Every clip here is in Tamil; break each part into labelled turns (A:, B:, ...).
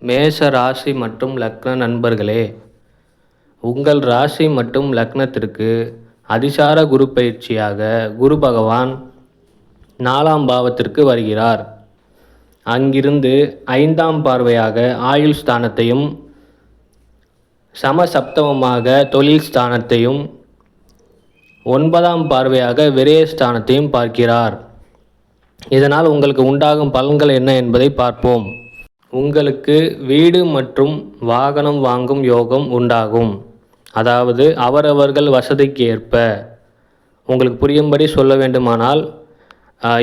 A: மேஷ ராசி மற்றும் லக்ன நண்பர்களே, உங்கள் ராசி மற்றும் லக்னத்திற்கு அதிசார குரு பயிற்சியாக குரு பகவான் 4ஆம் பாவத்திற்கு வருகிறார். அங்கிருந்து 5ஆம் பார்வையாக ஆயுள் ஸ்தானத்தையும் சமசப்தமமாக தொழில் ஸ்தானத்தையும் 9ஆம் பார்வையாக விரயஸ்தானத்தையும் பார்க்கிறார். இதனால் உங்களுக்கு உண்டாகும் பலன்கள் என்ன என்பதை பார்ப்போம். உங்களுக்கு வீடு மற்றும் வாகனம் வாங்கும் யோகம் உண்டாகும். அதாவது அவரவர்கள் வசதிக்கு ஏற்ப. உங்களுக்கு புரியும்படி சொல்ல வேண்டுமானால்,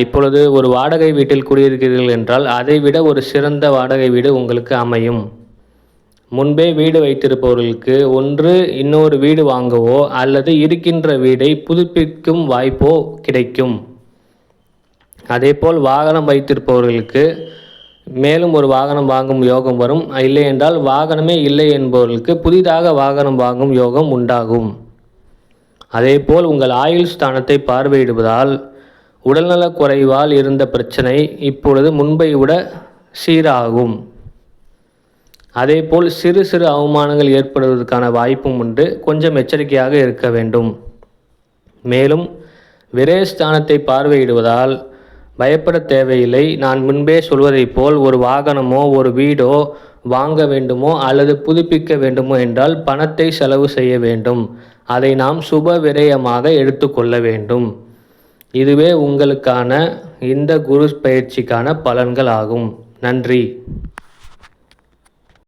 A: இப்பொழுது ஒரு வாடகை வீட்டில் குடியிருக்கிறீர்கள் என்றால் அதைவிட ஒரு சிறந்த வாடகை வீடு உங்களுக்கு அமையும். முன்பே வீடு வைத்திருப்பவர்களுக்கு ஒன்று இன்னொரு வீடு வாங்கவோ அல்லது இருக்கின்ற வீடை புதுப்பிக்கும் வாய்ப்போ கிடைக்கும். அதேபோல் வாகனம் வைத்திருப்பவர்களுக்கு மேலும் ஒரு வாகனம் வாங்கும் யோகம் வரும். இல்லை என்றால் வாகனமே இல்லை என்பவர்களுக்கு புதிதாக வாகனம் வாங்கும் யோகம் உண்டாகும். அதேபோல் உங்கள் ஆயுள் ஸ்தானத்தை பார்வையிடுவதால் உடல்நலக் குறைவால் இருந்த பிரச்சனை இப்பொழுது முன்பை விட சீராகும். அதேபோல் சிறு சிறு அவமானங்கள் ஏற்படுவதற்கான வாய்ப்பும் உண்டு. கொஞ்சம் எச்சரிக்கையாக இருக்க வேண்டும். மேலும் விரயஸ்தானத்தை பார்வையிடுவதால் பயப்பட தேவையில்லை. நான் முன்பே சொல்வதைப் போல் ஒரு வாகனமோ ஒரு வீடோ வாங்க வேண்டுமோ அல்லது புதுப்பிக்க வேண்டுமோ என்றால் பணத்தை செலவு செய்ய வேண்டும். அதை நாம் சுப விரயமாக எடுத்துக்கொள்ள வேண்டும். இதுவே உங்களுக்கான இந்த குரு பயிற்சிக்கான பலன்கள் ஆகும். நன்றி.